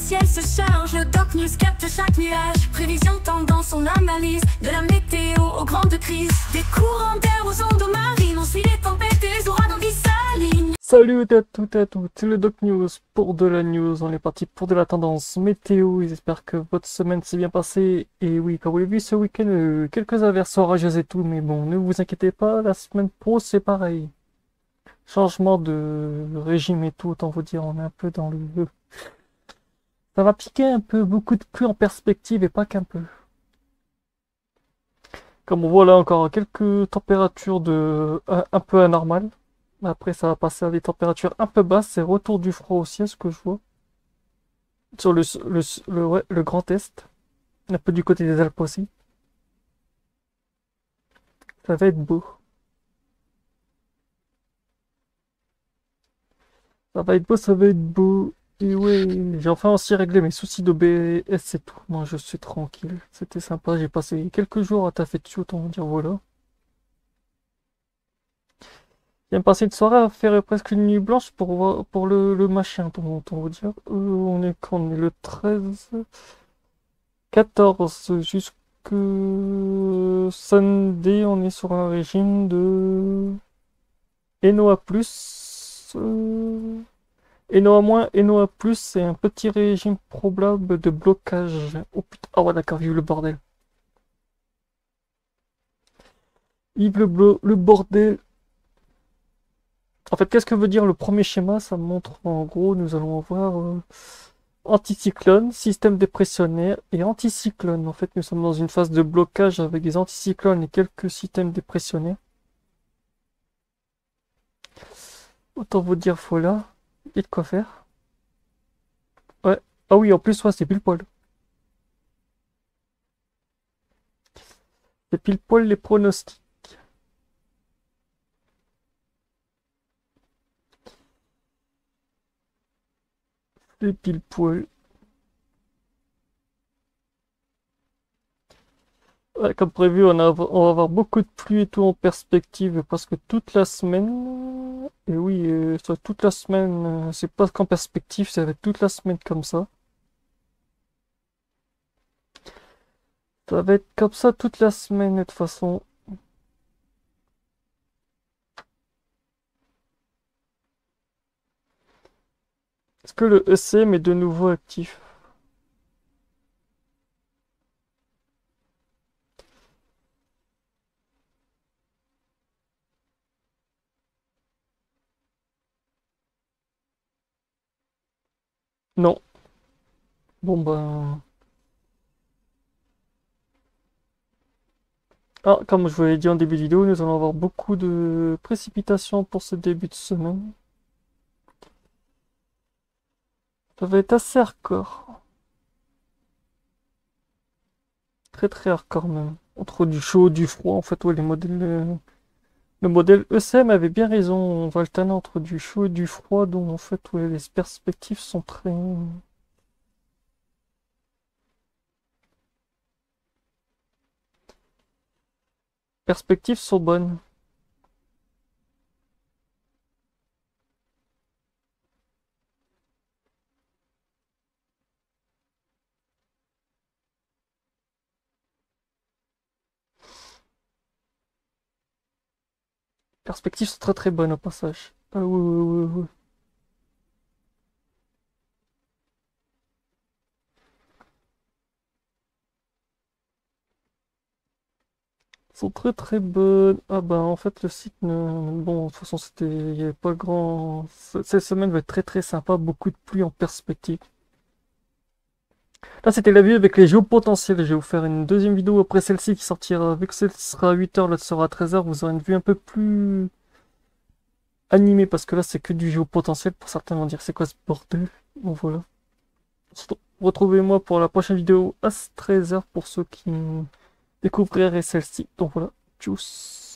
ciel se charge, le Doc News capte chaque nuage. Prévision, tendance, on analyse. De la météo aux grandes crises. Des courants d'air aux ondes marines. On suit les tempêtes et les ouragans qui s'alignent. Salut à toutes et à tous, c'est le Doc News pour de la news. On est parti pour de la tendance météo. J'espère que votre semaine s'est bien passée. Et oui, comme vous l'avez vu ce week-end, quelques averses orageuses et tout. Mais bon, ne vous inquiétez pas, la semaine pro c'est pareil. Changement de régime et tout, autant vous dire, on est un peu dans le... Ça va piquer un peu, beaucoup de pluie en perspective et pas qu'un peu. Comme on voit là encore quelques températures un peu anormales. Après ça va passer à des températures un peu basses, c'est retour du froid aussi à ce que je vois. Sur le Grand Est, un peu du côté des Alpes aussi. Ça va être beau. Ça va être beau, ça va être beau. Et ouais, j'ai enfin aussi réglé mes soucis d'OBS et tout. Moi, je suis tranquille. C'était sympa. J'ai passé quelques jours à taffer dessus, autant dire voilà. J'ai passé une soirée à faire presque une nuit blanche pour le machin, autant vous dire. On est quand on est le 13, 14 jusque Sunday. On est sur un régime de NOA+. NOA-, c'est un petit régime probable de blocage. Oh putain, ah ouais d'accord, vive le bordel. Vive le bordel. En fait, qu'est-ce que veut dire le premier schéma? Ça montre en gros, nous allons avoir anticyclone, système dépressionnaire et anticyclone. En fait, nous sommes dans une phase de blocage avec des anticyclones et quelques systèmes dépressionnaires. Autant vous dire, voilà. Il y a de quoi faire. Ouais. Ah oui, en plus, ouais, c'est pile poil. C'est pile poil les pronostics. C'est pile poil. Ouais, comme prévu, on va avoir beaucoup de pluie et tout en perspective parce que toute la semaine. Et oui, soit toute la semaine, c'est pas qu'en perspective, ça va être toute la semaine comme ça. Ça va être comme ça toute la semaine de toute façon. Est-ce que le ECM est de nouveau actif? Non. Bon ben... Ah, comme je vous l'ai dit en début de vidéo, nous allons avoir beaucoup de précipitations pour ce début de semaine. Ça va être assez hardcore. Très très hardcore même. Entre du chaud, du froid, en fait, ouais, les modèles... Le modèle ECM avait bien raison, on va alterner entre du chaud et du froid, donc en fait, ouais, les perspectives sont très... Perspectives sont bonnes. Perspectives sont très très bonnes au passage. Ah oui, oui, oui, oui. Sont très très bonnes. Ah bah en fait le site bon de toute façon c'était il y avait pas grand. Cette semaine va être très très sympa, beaucoup de pluie en perspective. Là c'était la vue avec les géopotentiels. Je vais vous faire une deuxième vidéo après celle-ci qui sortira. Vu que celle-ci sera à 8h, l'autre sera à 13h, vous aurez une vue un peu plus animée parce que là c'est que du géopotentiel. Pour certains vont dire c'est quoi ce bordel. Bon voilà. Retrouvez-moi pour la prochaine vidéo à 13h pour ceux qui découvriraient celle-ci. Donc voilà. Tchuss.